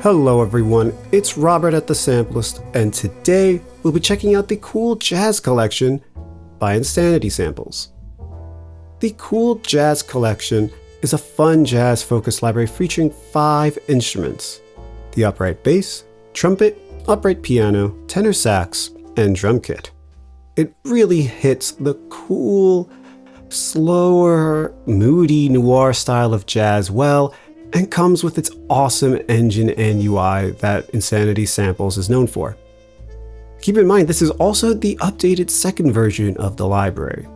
Hello everyone, it's Robert at the Sampleist, and today we'll be checking out the Cool Jazz Collection by Insanity Samples. The Cool Jazz Collection is a fun jazz-focused library featuring 5 instruments: the upright bass, trumpet, upright piano, tenor sax, and drum kit. It really hits the cool, slower, moody noir style of jazz well, and comes with its awesome engine and UI that Insanity Samples is known for. Keep in mind, this is also the updated second version of the library.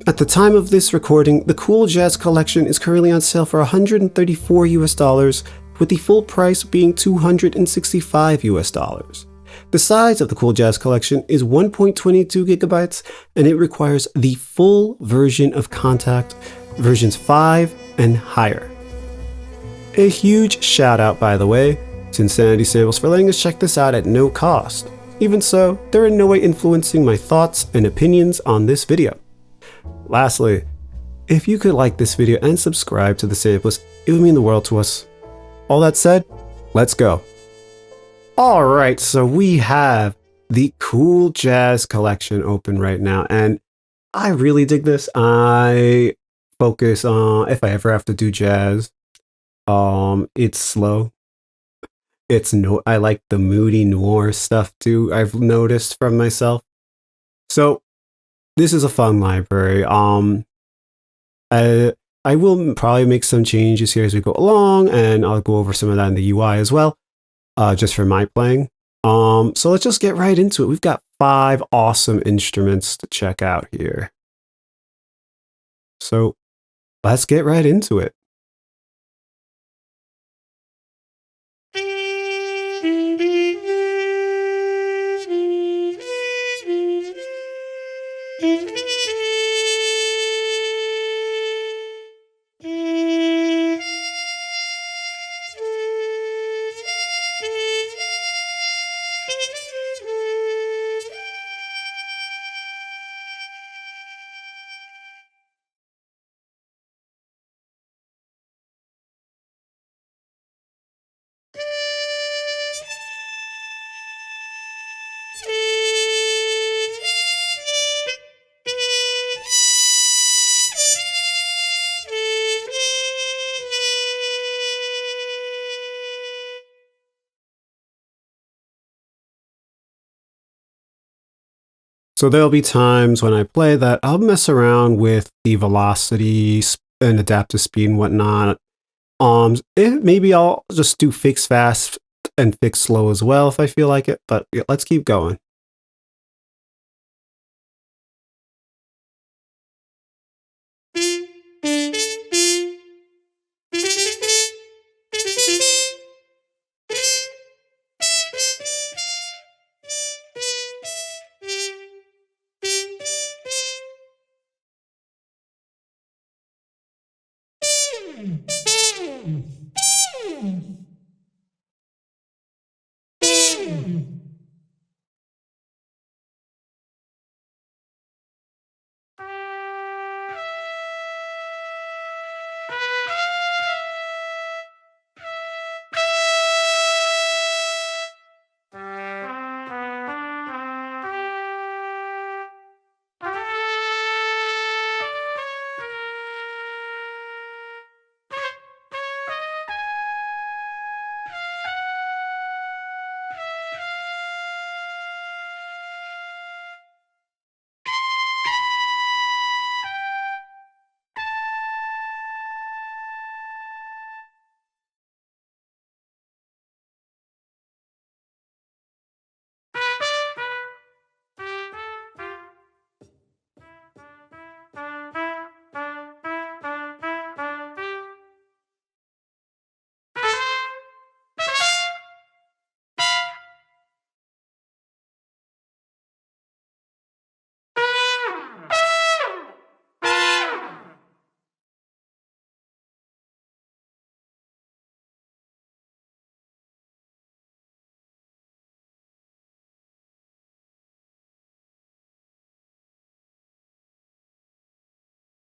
At the time of this recording, the Cool Jazz Collection is currently on sale for $134 US, with the full price being $265 US. The size of the Cool Jazz Collection is 1.22 gigabytes, and it requires the full version of Contact, versions 5 and higher. A huge shout out, by the way, to Insanity Samples for letting us check this out at no cost. Even so, they're in no way influencing my thoughts and opinions on this video. Lastly, if you could like this video and subscribe to the Sampleist, it would mean the world to us. All that said, let's go. Alright, so we have the Cool Jazz Collection open right now, and I really dig this. I focus on, if I ever have to do jazz, it's slow. I like the moody noir stuff too, I've noticed from myself. So this is a fun library. I will probably make some changes here as we go along, and I'll go over some of that in the UI as well, just for my playing. So let's just get right into it. We've got 5 awesome instruments to check out here. So let's get right into it. So there'll be times when I play that I'll mess around with the velocity and adaptive speed and whatnot. Maybe I'll just do fix fast and fix slow as well if I feel like it, but yeah, let's keep going.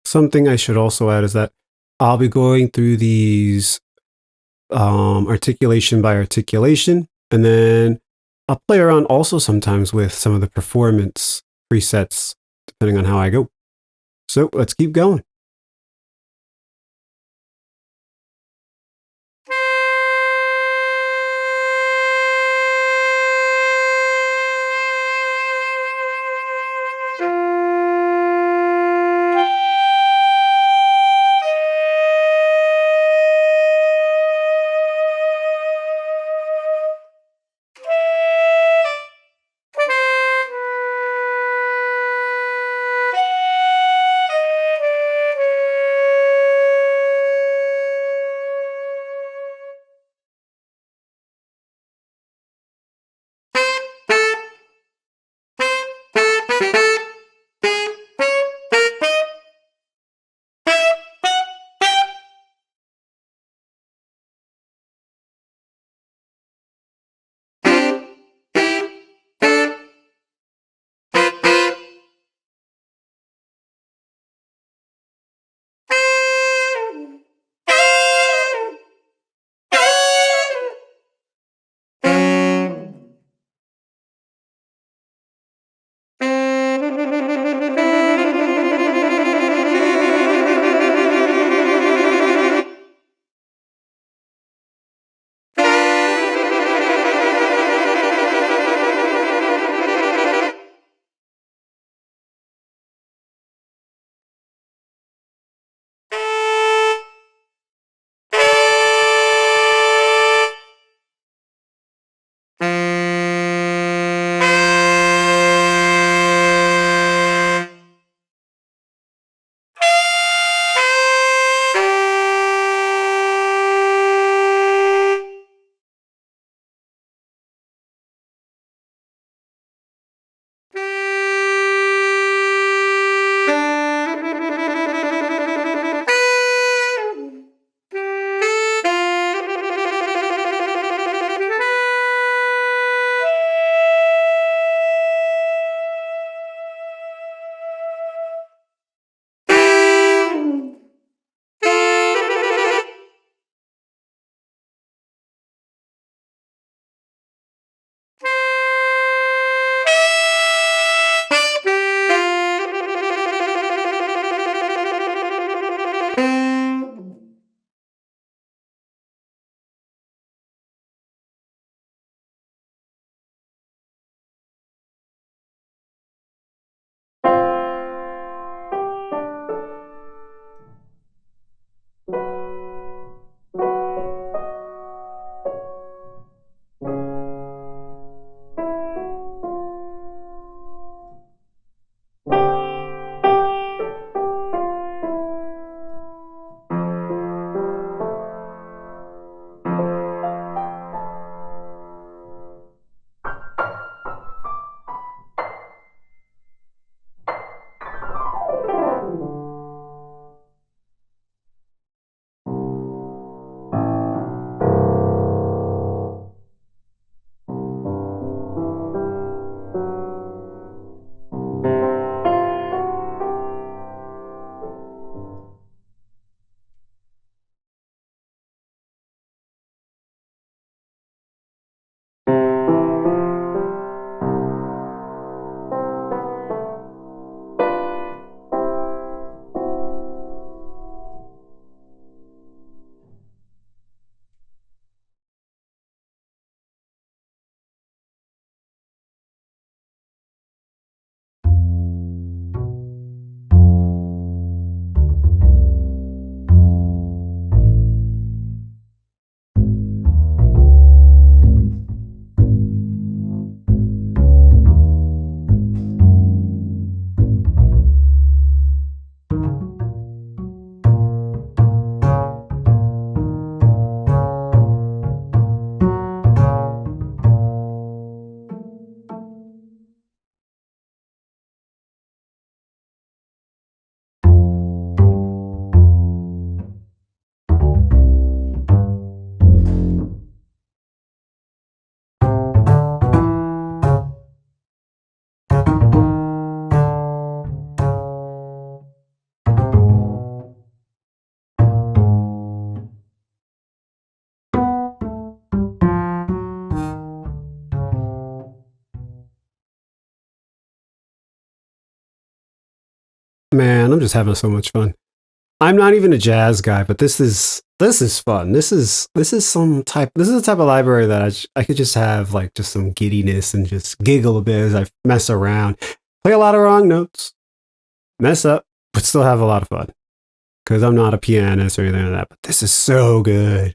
Something I should also add is that I'll be going through these articulation by articulation. And then I'll play around also sometimes with some of the performance presets, depending on how I go. So let's keep going. Man, I'm just having so much fun. I'm not even a jazz guy, but this is fun. This is the type of library that I could just have like just some giddiness and just giggle a bit as I mess around, play a lot of wrong notes, mess up, but still have a lot of fun. Because I'm not a pianist or anything like that, but this is so good.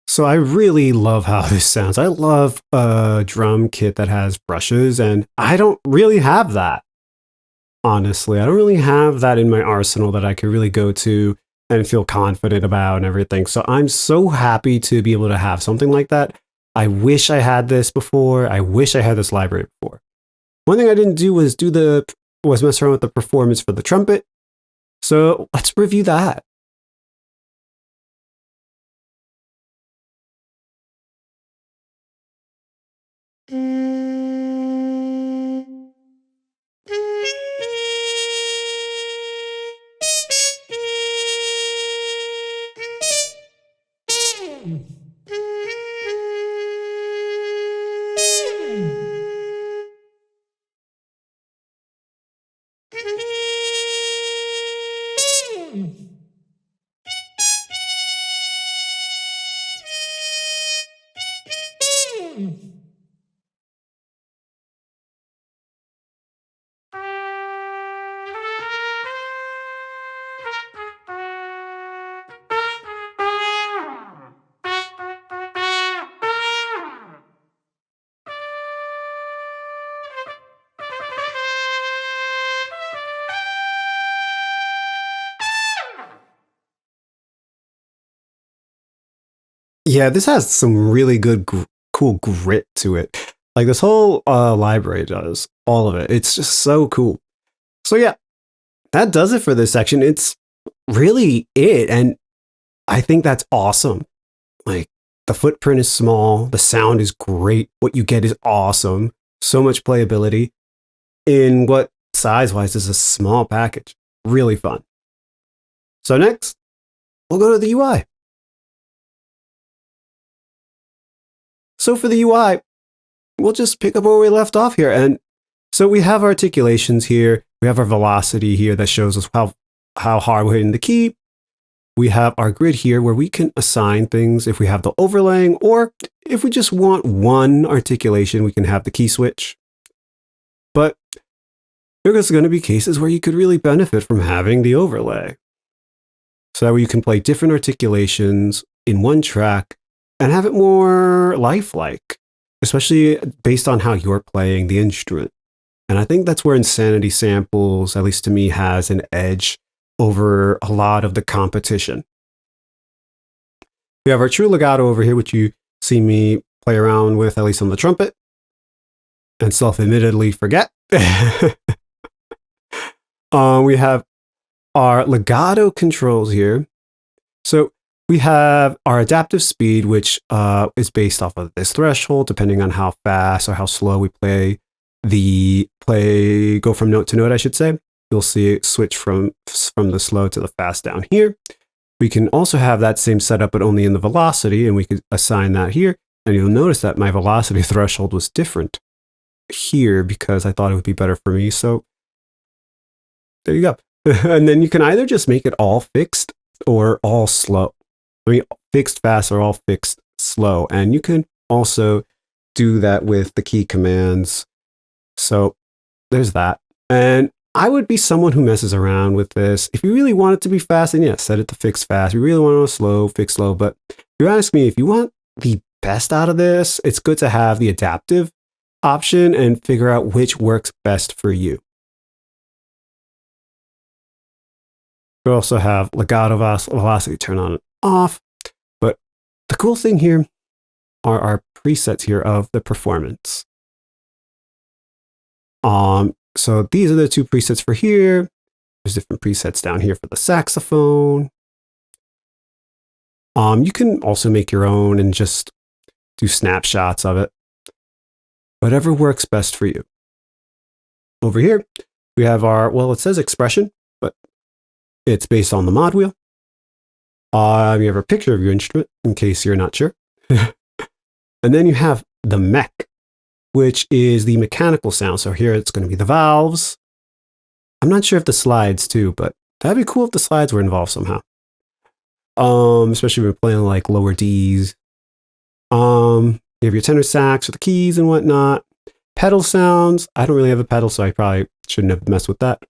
So I really love how this sounds. I love a drum kit that has brushes, and I don't really have that. Honestly, I don't really have that in my arsenal that I could really go to and feel confident about and everything. So I'm so happy to be able to have something like that. I wish I had this before. I wish I had this library before. One thing I didn't do was mess around with the performance for the trumpet. So let's review that. Yeah, this has some really good, cool grit to it. Like this whole library does all of it. It's just so cool. So yeah, that does it for this section. It's really it, and I think that's awesome. Like the footprint is small, the sound is great. What you get is awesome. So much playability in what size-wise is a small package. Really fun. So next, we'll go to the UI. So for the UI, we'll just pick up where we left off here. And so we have articulations here. We have our velocity here that shows us how hard we're hitting the key. We have our grid here where we can assign things if we have the overlaying, or if we just want one articulation, we can have the key switch. But there's going to be cases where you could really benefit from having the overlay. So that way you can play different articulations in one track and have it more lifelike, especially based on how you're playing the instrument. And I think that's where Insanity Samples, at least to me, has an edge over a lot of the competition. We have our true legato over here, which you see me play around with, at least on the trumpet, and self-admittedly forget. We have our legato controls here. So We have our adaptive speed, which is based off of this threshold, depending on how fast or how slow we go from note to note, I should say. You'll see it switch from the slow to the fast down here. We can also have that same setup, but only in the velocity, and we could assign that here. And you'll notice that my velocity threshold was different here because I thought it would be better for me. So there you go. And then you can either just make it all fixed or all slow. I mean, fixed fast or all fixed slow. And you can also do that with the key commands. So there's that. And I would be someone who messes around with this. If you really want it to be fast, then yeah, set it to fix fast. If you really want it slow, fix slow. But if you ask me, if you want the best out of this, it's good to have the adaptive option and figure out which works best for you. We also have legato velocity turn on and off. But the cool thing here are our presets here of the performance. So these are the two presets for here. There's different presets down here for the saxophone. You can also make your own and just do snapshots of it. Whatever works best for you. Over here, we have our, well, it says expression, but it's based on the mod wheel. You have a picture of your instrument in case you're not sure. And then you have the mech, which is the mechanical sound. So here it's going to be the valves. I'm not sure if the slides too, but that'd be cool if the slides were involved somehow. Especially if we're playing like lower Ds. You have your tenor sax with the keys and whatnot. Pedal sounds. I don't really have a pedal, so I probably shouldn't have messed with that.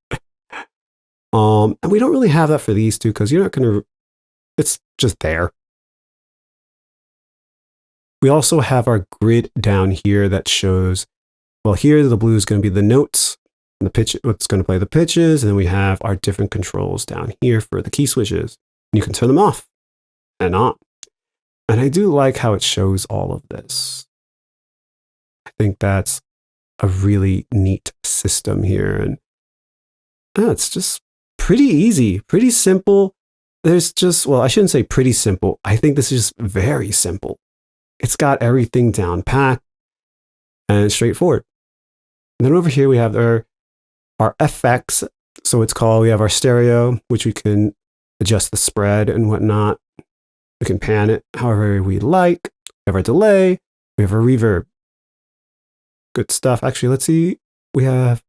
And we don't really have that for these two because you're not going to, it's just there. We also have our grid down here that shows, well, here the blue is going to be the notes and the pitch, what's going to play the pitches. And then we have our different controls down here for the key switches. And you can turn them off and on. And I do like how it shows all of this. I think that's a really neat system here. And it's just pretty easy, pretty simple. There's just, well, I shouldn't say pretty simple. I think this is just very simple. It's got everything down packed and straightforward. And then over here we have our FX. So it's called, we have our stereo, which we can adjust the spread and whatnot. We can pan it however we like. We have our delay. We have our reverb. Good stuff. Actually, let's see. We have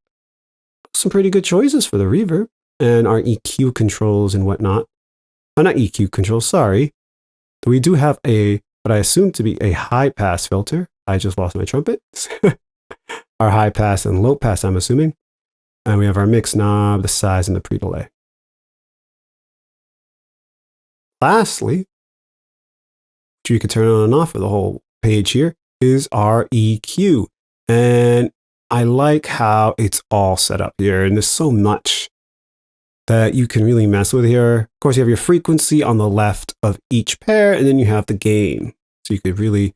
some pretty good choices for the reverb and our EQ controls and whatnot. Not EQ controls, sorry. We do have what I assume to be a high pass filter. I just lost my trumpet. Our high pass and low pass, I'm assuming. And we have our mix knob, the size, and the pre-delay. Lastly, which you can turn on and off for the whole page here, is our EQ. And I like how it's all set up here. And there's so much that you can really mess with here. Of course, you have your frequency on the left of each pair, and then you have the gain. So you could really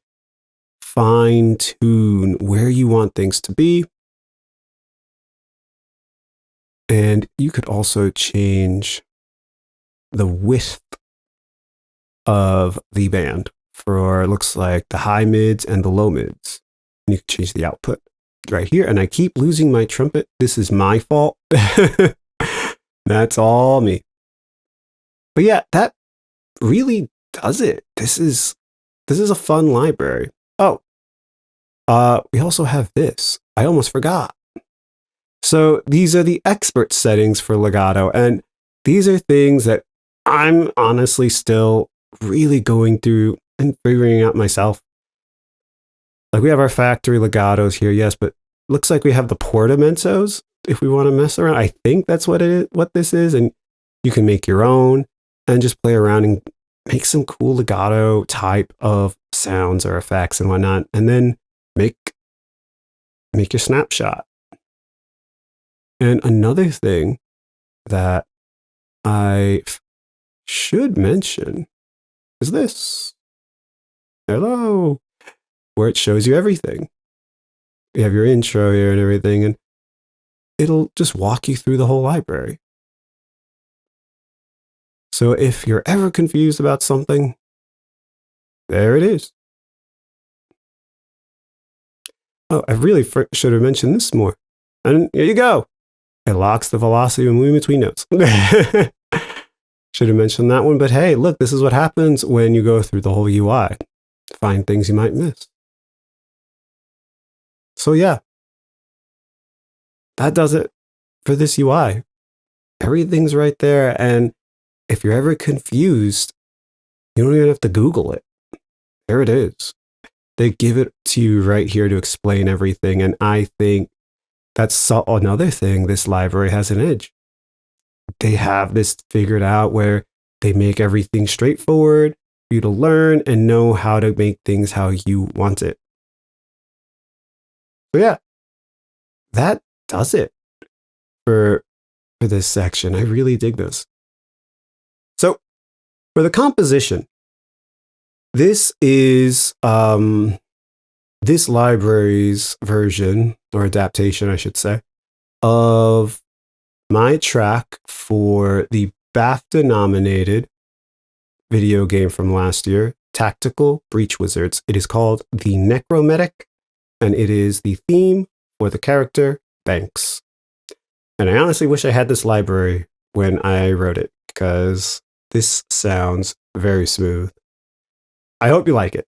fine tune where you want things to be. And you could also change the width of the band for, it looks like, the high mids and the low mids. And you can change the output right here. And I keep losing my trumpet. This is my fault. That's all me. But yeah, that really does it. This is a fun library. Oh, we also have this. I almost forgot. So these are the expert settings for legato. And these are things that I'm honestly still really going through and figuring out myself. Like we have our factory legatos here, yes, but looks like we have the portamentos if we want to mess around. I think that's what this is. And you can make your own and just play around and make some cool legato type of sounds or effects and whatnot. And then make your snapshot. And another thing that I should mention is this. Hello. Where it shows you everything. You have your intro here and everything, and it'll just walk you through the whole library. So if you're ever confused about something, there it is. Oh, I really should have mentioned this more. And here you go. It locks the velocity when moving between notes. Should have mentioned that one, but hey, look, this is what happens when you go through the whole UI. Find things you might miss. So yeah, that does it for this UI. Everything's right there, and if you're ever confused, you don't even have to Google it. There it is. They give it to you right here to explain everything, and I think that's another thing this library has an edge. They have this figured out where they make everything straightforward for you to learn and know how to make things how you want it. So yeah, that does it for this section. I really dig this. So for the composition, this is this library's version, or adaptation, I should say, of my track for the BAFTA-nominated video game from last year, Tactical Breach Wizards. It is called The Necromantic, and it is the theme for the character Banks. And I honestly wish I had this library when I wrote it, because this sounds very smooth. I hope you like it.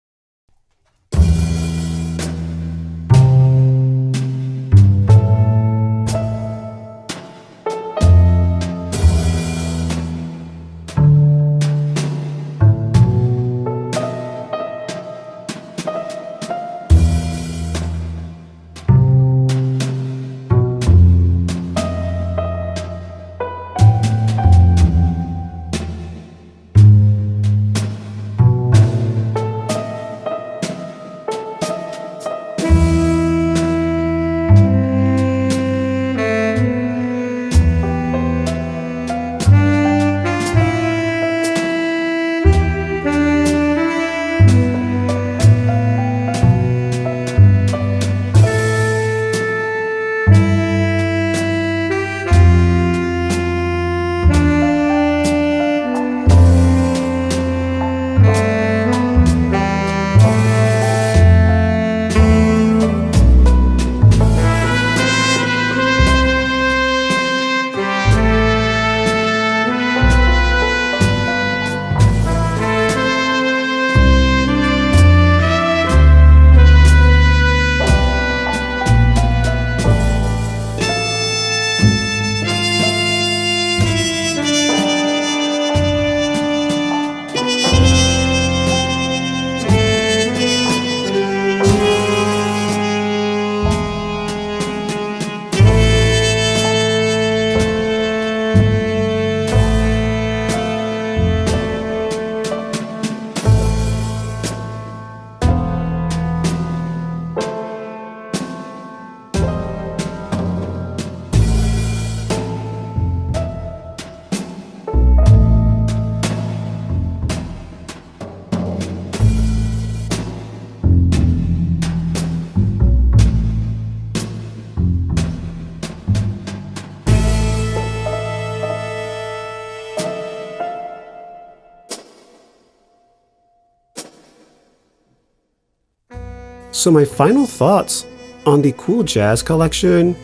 So my final thoughts on the Cool Jazz collection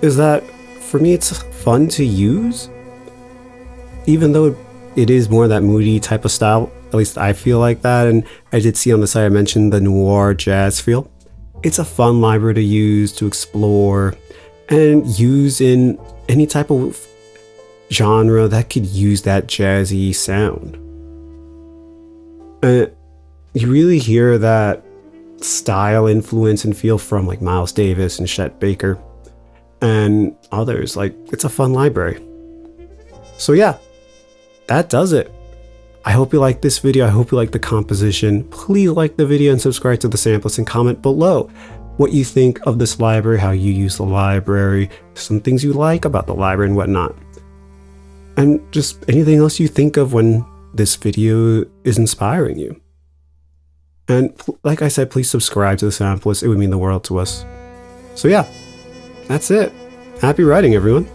is that for me it's fun to use, even though it is more that moody type of style. At least I feel like that, and I did see on the site I mentioned the noir jazz feel. It's a fun library to use, to explore, and use in any type of genre that could use that jazzy sound. You really hear that style influence and feel from like Miles Davis and Chet Baker and others. Like, it's a fun library. So yeah, that does it. I hope you liked this video. I hope you liked the composition. Please like the video and subscribe to the Sampleist and comment below what you think of this library, how you use the library, some things you like about the library and whatnot. And just anything else you think of when this video is inspiring you. And like I said, please subscribe to the Sampleist. It would mean the world to us. So yeah, that's it. Happy writing, everyone.